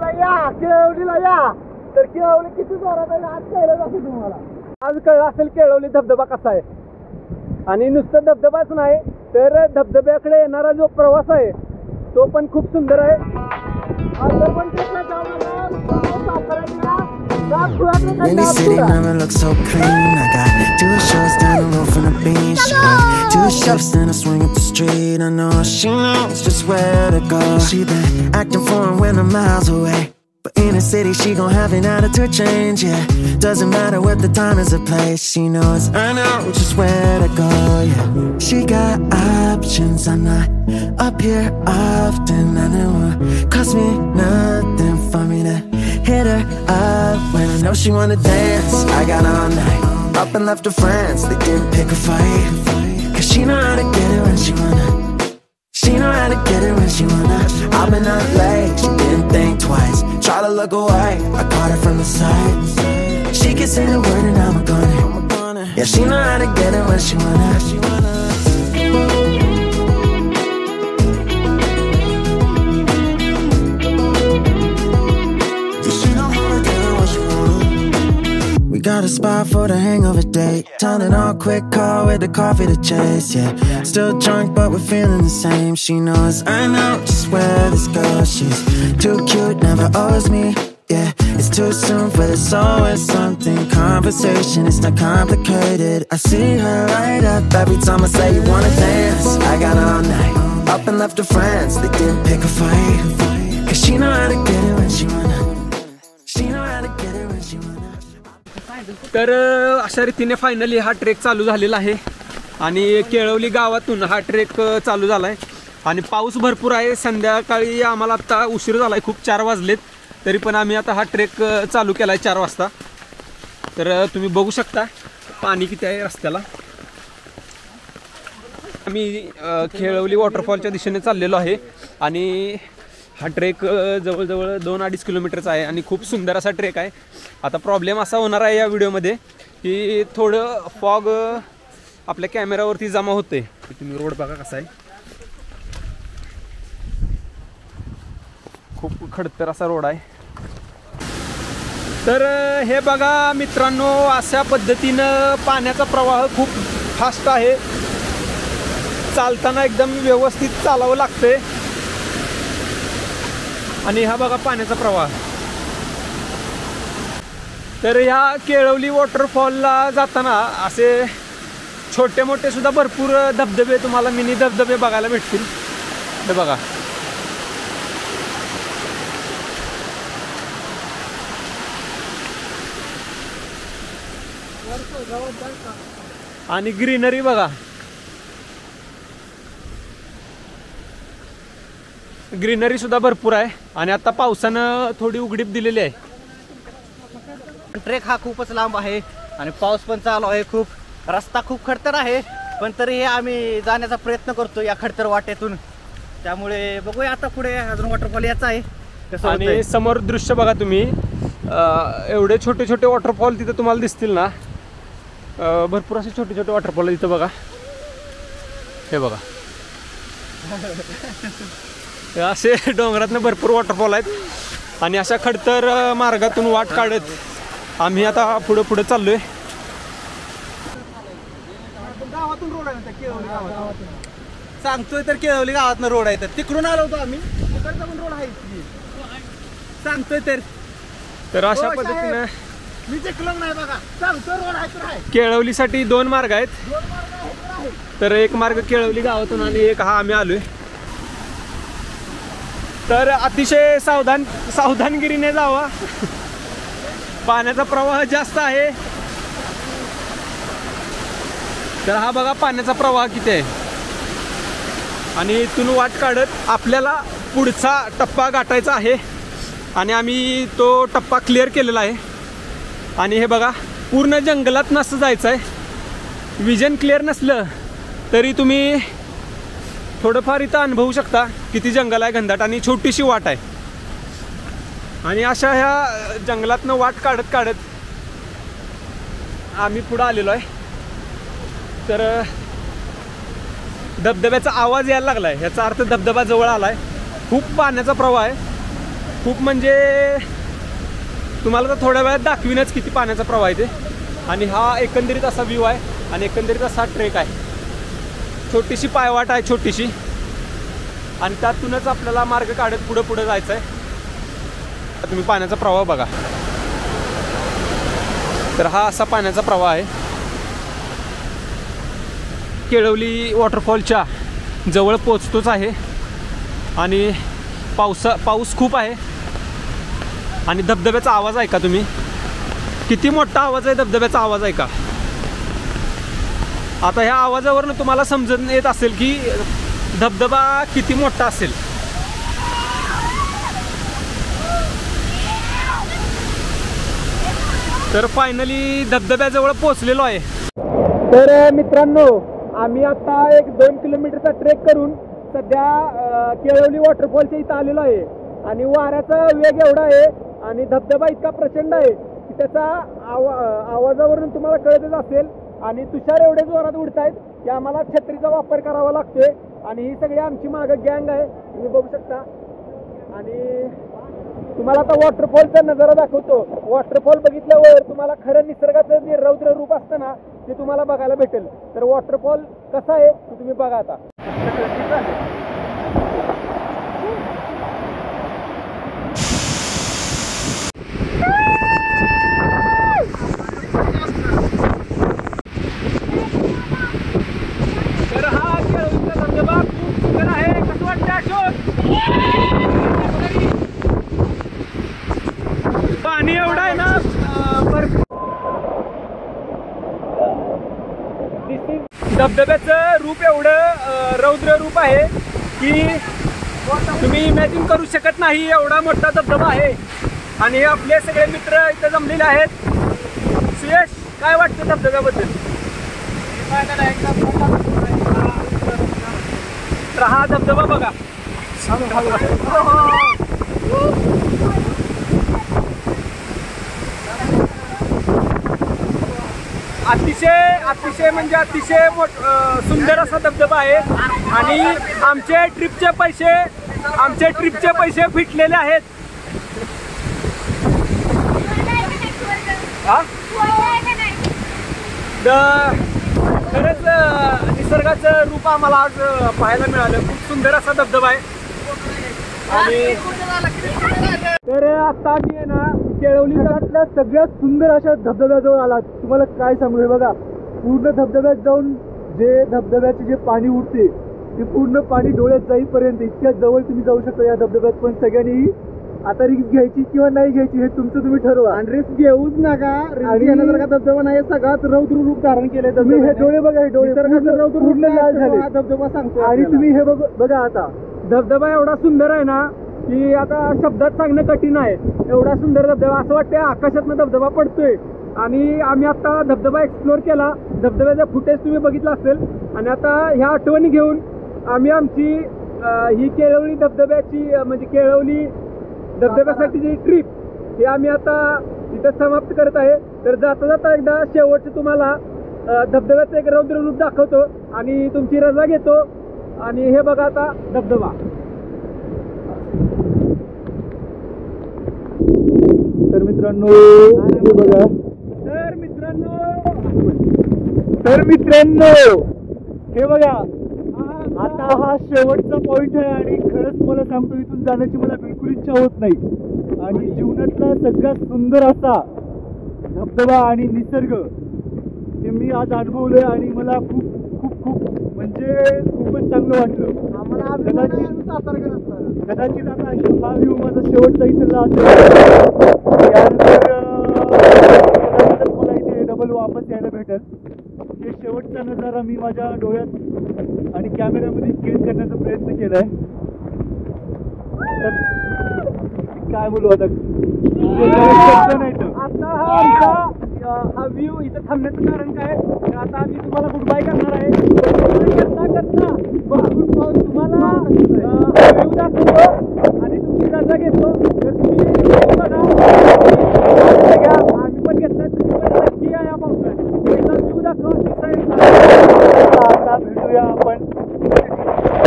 केळवलीला या, केळवलीला या. तर केळवली किती जोरात आहे आज कळलं जाते तुम्हाला. आज कळलं असेल केळवली धबधबा कसा आहे. आणि नुसतं धबधबाच नाही तर धबधब्याकडे येणारा जो प्रवास आहे तो पण खूप सुंदर आहे. Windy City never looks so clean. I got 2 shorts down the road from the beach. 2 shops, then I swing up the street. I know she knows just where to go. She been acting foreign when I'm miles away, but in the city she gon' have an attitude change. Yeah, doesn't matter what the time is or place. She knows I know just where to go. Yeah, she got options. I'm not up here often. I know it cost me nothing for me to hit her up when I know she wanna dance. I got all night up and left her friends. They didn't pick a fight, 'cause she know how to get it when she wanna. She know how to get it when she wanna. I've been up late, she didn't think twice. Try to look away, I caught her from the side. She can say the word and I'm gonna. Yeah, she know how to get it when she wanna. Got a spot for the hangover date. Turn it on quick, call with the coffee to chase. Yeah, still drunk but we're feeling the same. She knows I know just where this goes. She's too cute, never owes me. Yeah, it's too soon for this, always something. Conversation, it's not complicated. I see her light up every time I say you wanna dance. I got all night up and left her friends. They didn't pick a fight, 'cause she know how to get it when she wanna. She know how to get it when she wanna. तर अशा रीतीने finally हा trek चालू झालेला आहे. आणि केळवली गावातून हा ट्रेक चालू झाला आहे. आणि पाऊस भरपूर आहे. संध्याकाळी आम्हाला आत्ता उशीर झाला आहे, खूप 4 वाजलेत. तरी पण आम्ही आता हा ट्रेक चालू केला आहे 4 वाजता. तर तुम्ही बघू शकता पाणी किती आहे रस्त्याला. आम्ही केळवली वॉटरफॉलच्या दिशेने चाललेलो आहे. आणि हा ट्रेक जवळजवळ 2-2.5 किलोमीटरचा आहे आणि खूप सुंदर असा ट्रेक आहे. आता प्रॉब्लेम असा होणार आहे या व्हिडिओमध्ये की थोडं फॉग आपल्या कॅमेरावरती जमा होते. तुम्ही रोड बघा कसा आहे, खूप खडतर असा रोड आहे. तर हे बघा मित्रांनो, अशा पद्धतीनं पाण्याचा प्रवाह खूप फास्ट आहे. चालताना एकदम व्यवस्थित चालावं लागतंय. आणि हा बघा पाण्याचा प्रवाह. तर ह्या केळवली वॉटरफॉलला जाताना असे छोटे मोठे सुद्धा भरपूर धबधबे तुम्हाला मिनी धबधबे बघायला भेटतील. हे बघा, आणि ग्रीनरी बघा, ग्रीनरी सुद्धा भरपूर आहे. आणि आता पावसानं थोडी उघडीप दिलेली आहे. ट्रेक हा खूपच लांब आहे आणि पाऊस पण चालू आहे. खूप रस्ता खूप खडतर आहे, पण तरीही आम्ही जाण्याचा प्रयत्न करतो या खडतर वाटेतून. त्यामुळे बघूया आता पुढे अजून वॉटरफॉल याचा आहे कसं. आणि समोर दृश्य बघा तुम्ही, एवढे छोटे छोटे वॉटरफॉल तिथे तुम्हाला दिसतील ना. भरपूर असे छोटे छोटे वॉटरफॉल तिथं बघा. हे बघा असे डोंगरातनं भरपूर वॉटरफॉल आहेत. आणि अशा खडतर मार्गातून वाट काढत आम्ही आता पुढे पुढे चाललोय. गावातून रोड आहे केळवली गावातून सांगतोय. तर केळवली गावातून रोड आहे, तर तिकडून आलो होतो आम्ही. तिकडचा पण रोड आहे सांगतोय. तर अशा पद्धतीनं मी चिकलम नाही बघा, सांगतोय रोड आहे. केळवलीसाठी 2 मार्ग आहेत. तर एक मार्ग केळवली गावातून आणि एक हा आम्ही आलोय. तर अतिशय सावधानगिरीने जावा. पाण्याचा प्रवाह जास्त आहे. तर हा बघा पाण्याचा प्रवाह किती आहे. आणि इथून वाट काढत आपल्याला पुढचा टप्पा गाठायचा आहे. आणि आम्ही तो टप्पा क्लिअर केलेला आहे. आणि हे बघा पूर्ण जंगलात नसं जायचं आहे. विजन क्लिअर नसलं तरी तुम्ही थोडंफार इथं अनुभवू शकता किती जंगल आहे घनदाट आणि छोटीशी वाट आहे. आणि अशा ह्या जंगलातनं वाट काढत काढत आम्ही पुढे आलेलो आहे. तर धबधब्याचा आवाज यायला लागलाय, याचा अर्थ धबधबा जवळ आलाय. खूप पाण्याचा प्रवाह आहे. खूप म्हणजे तुम्हाला तर थोड्या वेळात दाखवीनच किती पाण्याचा प्रवाह आहे ते. आणि हा एकंदरीत असा व्ह्यू आहे आणि एकंदरीत असा ट्रेक आहे. छोटीशी पायवाट आहे छोटीशी आणि त्यातूनच आपल्याला मार्ग काढत पुढं पुढं जायचं आहे. तुम्ही पाण्याचा प्रवाह बघा. तर हा असा पाण्याचा प्रवाह आहे. केळवली वॉटरफॉलच्या जवळ पोचतोच आहे आणि पाऊस खूप आहे आणि धबधब्याचा आवाज ऐका तुम्ही. किती मोठा आवाज आहे धबधब्याचा आवाज ऐका. आता ह्या आवाजावरून तुम्हाला समजून येत असेल की धबधबा किती मोठा असेल. तर फायनली धबधब्याजवळ पोहोचलेलो आहे. तर मित्रांनो आम्ही आता 1-2 किलोमीटरचा ट्रेक करून सध्या केळवली वॉटरफॉलच्या इथं आलेलो आहे. आणि वाऱ्याचा वेग एवढा आहे आणि धबधबा इतका प्रचंड आहे की त्याचा आवाजावरून तुम्हाला कळतच असेल. आणि तुषार एवढे जोरात उडत आहेत की आम्हाला छत्रीचा वापर करावा लागतोय. आणि ही सगळी आमची मागं गँग आहे तुम्ही बघू शकता. आणि तुम्हाला आता वॉटरफॉलचा नजारा दाखवतो. वॉटरफॉल बघितल्यावर तुम्हाला खरं निसर्गाचं जे रौद्र रूप असतं ना ते तुम्हाला बघायला भेटेल. तर वॉटरफॉल कसा आहे ते तुम्ही बघा आता. तर हा केळवलीचा धबधबा खूप सुंदर आहे. कसं वाटतं अशोक? पाणी एवढं आहे ना धबधब्याचं रूप एवढं रौद्र रूप आहे की तुम्ही इमॅजिन करू शकत नाही. एवढा मोठा धबधबा आहे आणि आपले सगळे मित्र इथे जमलेले आहेत. सुयश काय वाटतं धबधब्याबद्दल? तर हा धबधबा बघा. अतिशय म्हणजे अतिशय सुंदर असा धबधबा आहे. आणि आमचे ट्रिपचे पैसे फिटलेले आहेत. खरंच निसर्गाचं रूप आम्हाला आज पाहायला मिळालं. खूप सुंदर असा धबधबा आहे. आणि तर आता आम्ही आहे ना केळवलीच्या सगळ्यात सुंदर अशा धबधब्याजवळ आलात. तुम्हाला काय सांगू हे बघा. पूर्ण धबधब्यात जाऊन जे धबधब्याचे जे पाणी उडते ते पूर्ण पाणी डोळ्यात जाईपर्यंत इतक्या जवळ तुम्ही जाऊ शकता या धबधब्यात. पण सगळ्यांनी आता रिस्क घ्यायची किंवा नाही घ्यायची हे तुमचं तुम्ही ठरवा. आणि रिस्क घेऊच नका. घेण्यासारखा धबधबा नाही. सगळ्यात रौद्र रूप धारण केले. तुम्ही हे डोळे बघा. हे डोळे पूर्ण लाल झाले. धबधबा सांगतो. आणि तुम्ही हे बघा आता धबधबा एवढा सुंदर आहे ना की आता शब्दात सांगणं कठीण आहे. एवढा सुंदर धबधबा. असं वाटतं आकाशातनं धबधबा पडतोय. आणि आम्ही आता धबधबा एक्सप्लोर केला. धबधब्याचा फुटेज तुम्ही बघितला असेल. आणि आता ह्या आठवणी घेऊन आम्ही आमची ही केळवली धबधब्याची म्हणजे केळवली धबधब्यासाठीची ट्रिप ही आम्ही आता इथं समाप्त करत आहे. तर जाता जाता एकदा शेवटचं तुम्हाला धबधब्याचं एक रौद्र रूप दाखवतो आणि तुमची रजा घेतो. आणि हे बघा आता धबधबा. तर मित्रांनो बघा. तर मित्रांनो हे बघा. आता हा शेवटचा पॉइंट आहे आणि खरंच मला सांगतो इथून जाण्याची मला बिलकुल इच्छा होत नाही. आणि जीवनातला सगळ्यात सुंदर असा धबधबा आणि निसर्ग हे मी आज अनुभवलोय आणि मला खूप खूप खूप म्हणजे खूपच चांगलं वाटलं. कदाचित आता हा व्ह्यू माझा शेवटचा इथला असेल. त्यानंतर मला इथे डबल वापस यायला भेटेल. हे शेवटचा नजारा मी माझ्या डोळ्यात आणि कॅमेऱ्यामध्ये कैद करण्याचा प्रयत्न केलाय. तर काय बोलू आता हा व्ह्यू इथं थांबण्याचं कारण काय. आता आम्ही तुम्हाला गुड बाय करणार आहे. तुम्हाला व्ह्यू